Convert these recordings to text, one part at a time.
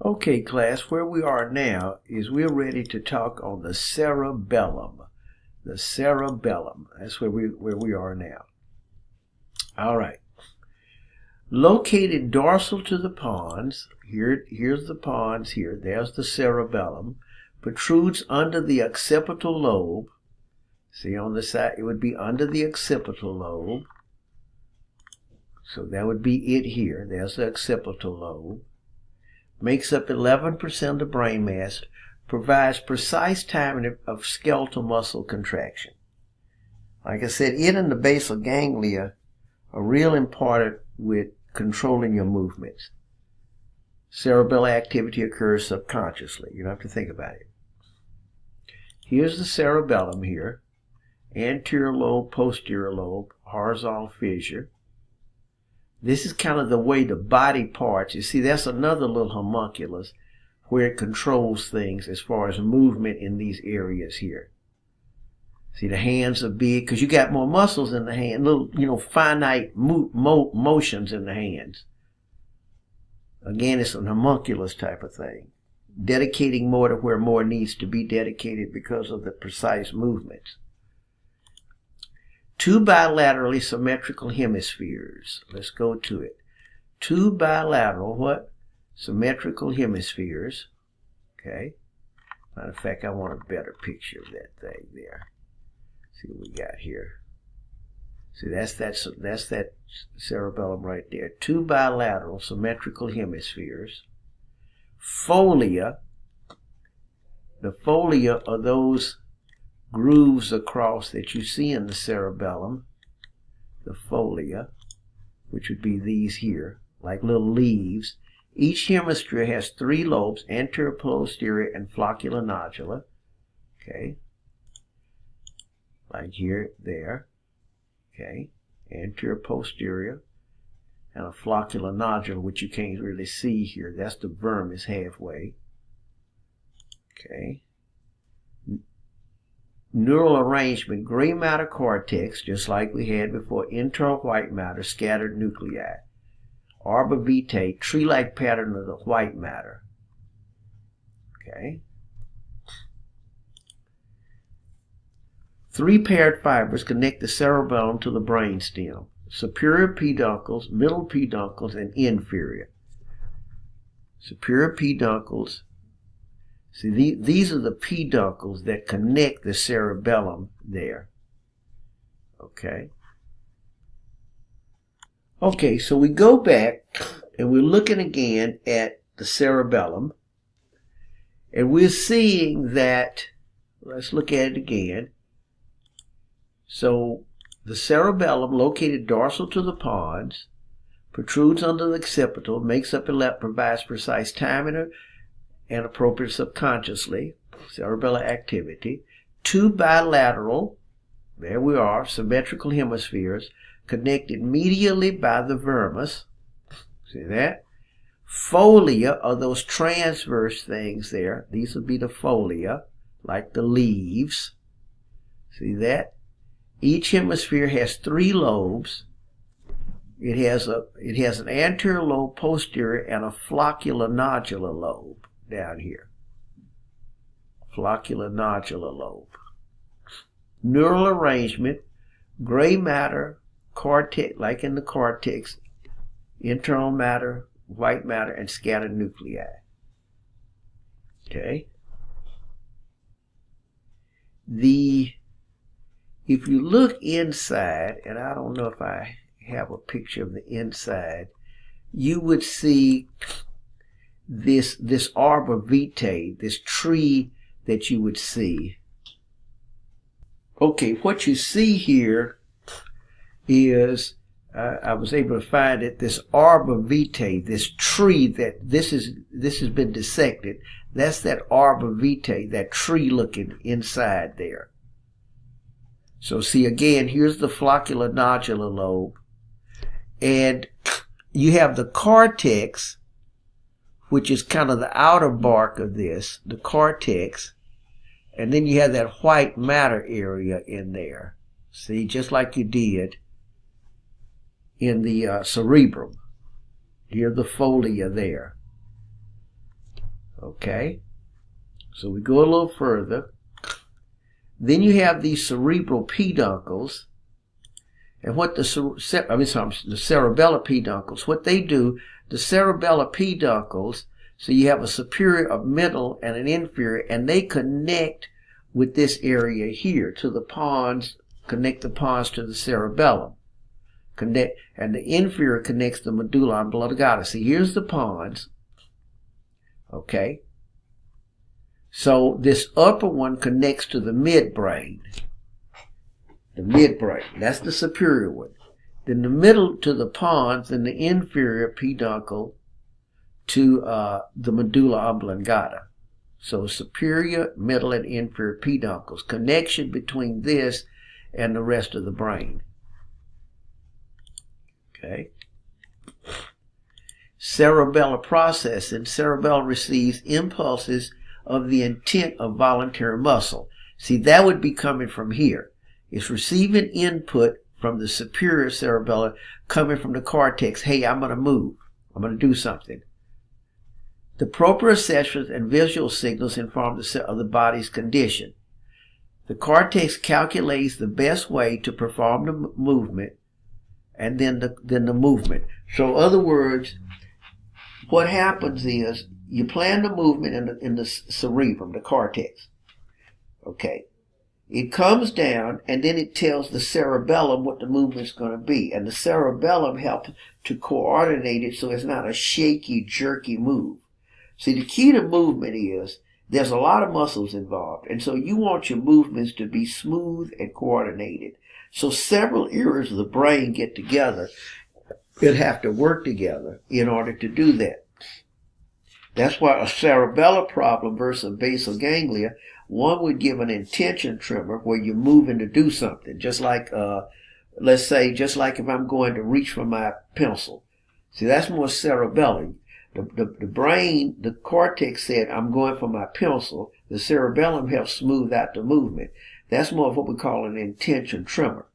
Okay, class, where we are now is we're ready to talk on the cerebellum. The cerebellum. That's where we are now. All right. Located dorsal to the pons, here's the pons here, there's the cerebellum, protrudes under the occipital lobe. See on the side, it would be under the occipital lobe. So that would be it here. There's the occipital lobe. Makes up 11% of brain mass, provides precise timing of skeletal muscle contraction. Like I said, it and the basal ganglia are real important with controlling your movements. Cerebellar activity occurs subconsciously. You don't have to think about it. Here's the cerebellum here. Anterior lobe, posterior lobe, horizontal fissure. This is kind of the way the body parts. You see, that's another little homunculus where it controls things as far as movement in these areas here. See, the hands are big because you got more muscles in the hand, little, finite motions in the hands. Again, it's an homunculus type of thing. Dedicating more to where more needs to be dedicated because of the precise movements. Two bilaterally symmetrical hemispheres. Let's go to it. Two bilateral, what? Symmetrical hemispheres. Okay. Matter of fact, I want a better picture of that thing there. See what we got here. See, that's that cerebellum right there. Two bilateral symmetrical hemispheres. Folia. The folia are those grooves across that you see in the cerebellum, the folia, which would be these here, like little leaves. Each hemisphere has 3 lobes, anterior, posterior, and floccular nodula. Okay, like here, there. Okay, anterior, posterior, and a floccular nodula, which you can't really see here. That's the vermis halfway. Okay. Neural arrangement, gray matter cortex, just like we had before, internal white matter, scattered nuclei. Arbor vitae, tree-like pattern of the white matter. Okay. 3 paired fibers connect the cerebellum to the brainstem. Superior peduncles, middle peduncles, and inferior. Superior peduncles. See, these are the peduncles that connect the cerebellum there. Okay. Okay, so we go back and we're looking again at the cerebellum. And we're seeing that, let's look at it again. So the cerebellum, located dorsal to the pons, protrudes under the occipital, makes up and provides precise timing and appropriate subconsciously, cerebellar activity. 2 bilateral, there we are, symmetrical hemispheres, connected medially by the vermis. See that? Folia are those transverse things there. These would be the folia, like the leaves. See that? Each hemisphere has 3 lobes. It has an anterior lobe, posterior, and a floccular nodular lobe down here. Floccular nodular lobe. Neural arrangement, gray matter, cortex, like in the cortex, internal matter, white matter, and scattered nuclei. Okay. If you look inside, and I don't know if I have a picture of the inside, you would see this arbor vitae, this tree that you would see. Okay, what you see here is, I was able to find it, this arbor vitae, this tree that this has been dissected. That's that arbor vitae, that tree looking inside there. So see again, here's the floccular nodular lobe, and you have the cortex, which is kind of the outer bark of this, the cortex, and then you have that white matter area in there. See, just like you did in the cerebrum. Here's the folia there. Okay, so we go a little further. Then you have these cerebral peduncles. And what the cerebellar peduncles, what they do, the cerebellar peduncles, so you have a superior, a middle, and an inferior, and they connect with this area here to the pons, connect the pons to the cerebellum. And the inferior connects the medulla oblongata. See, here's the pons. Okay. So this upper one connects to the midbrain. The midbrain, that's the superior one. Then the middle to the pons, and the inferior peduncle to the medulla oblongata. So superior, middle, and inferior peduncles. Connection between this and the rest of the brain. Okay. Cerebellar process. And cerebellum receives impulses of the intent of voluntary muscle. See, that would be coming from here. It's receiving input from the superior cerebellum coming from the cortex. Hey, I'm going to move. I'm going to do something. The proprioceptions and visual signals inform of the body's condition. The cortex calculates the best way to perform the movement, and then the movement. So, in other words, what happens is you plan the movement in the cerebrum, the cortex. Okay. It comes down, and then it tells the cerebellum what the movement's going to be. And the cerebellum helps to coordinate it so it's not a shaky, jerky move. See, the key to movement is there's a lot of muscles involved. And so you want your movements to be smooth and coordinated. So several areas of the brain get together and have to work together in order to do that. That's why a cerebellar problem versus a basal ganglia, one would give an intention tremor where you're moving to do something. Just like, let's say, just like if I'm going to reach for my pencil. See, that's more cerebellum. The brain, the cortex said, I'm going for my pencil. The cerebellum helps smooth out the movement. That's more of what we call an intention tremor.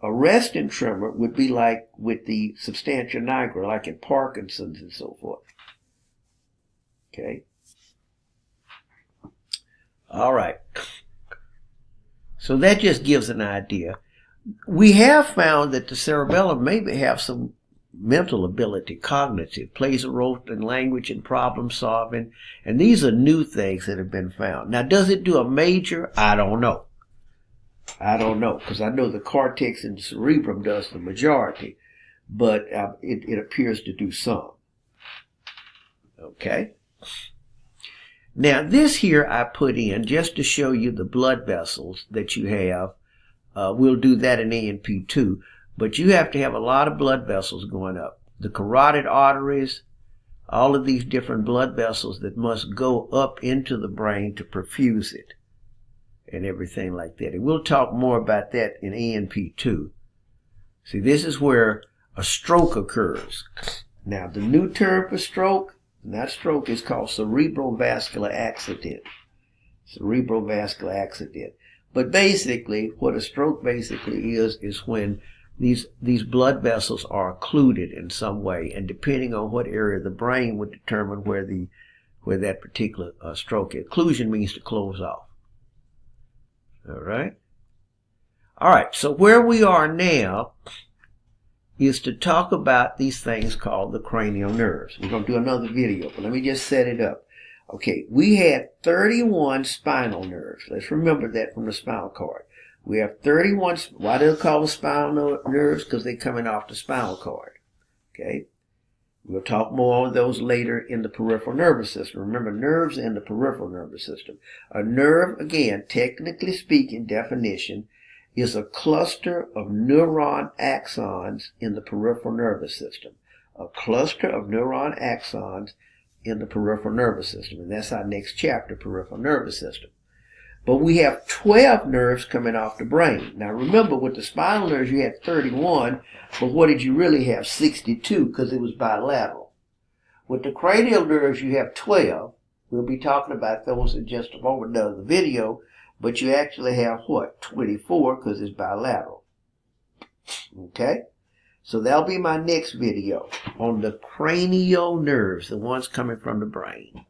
A resting tremor would be like with the substantia nigra, like in Parkinson's and so forth. Okay. All right. So that just gives an idea. We have found that the cerebellum maybe have some mental ability, cognitive, plays a role in language and problem solving. And these are new things that have been found. Now, does it do a major? I don't know. I don't know, because I know the cortex and the cerebrum does the majority, but it appears to do some. Okay. Now, this here I put in just to show you the blood vessels that you have. We'll do that in A&P too, but you have to have a lot of blood vessels going up. The carotid arteries, all of these different blood vessels that must go up into the brain to perfuse it and everything like that. And we'll talk more about that in A&P too. See, this is where a stroke occurs. Now, the new term for stroke, not stroke, is called cerebral vascular accident. Cerebral vascular accident. But basically, what a stroke basically is when these blood vessels are occluded in some way, and depending on what area of the brain would determine where that particular stroke is. Occlusion means to close off. All right. All right. So where we are now is to talk about these things called the cranial nerves. We're going to do another video, but let me just set it up. Okay, we had 31 spinal nerves. Let's remember that from the spinal cord. We have 31. Why do they call them spinal nerves? Because they're coming off the spinal cord. Okay, we'll talk more on those later in the peripheral nervous system. Remember, nerves in the peripheral nervous system. A nerve, again, technically speaking, definition, is a cluster of neuron axons in the peripheral nervous system. A cluster of neuron axons in the peripheral nervous system. And that's our next chapter, peripheral nervous system. But we have 12 nerves coming off the brain. Now remember, with the spinal nerves, you had 31, but what did you really have? 62, because it was bilateral. With the cranial nerves, you have 12. We'll be talking about those in just a moment in the video. But you actually have what? 24, because it's bilateral. Okay? So that'll be my next video on the cranial nerves, the ones coming from the brain.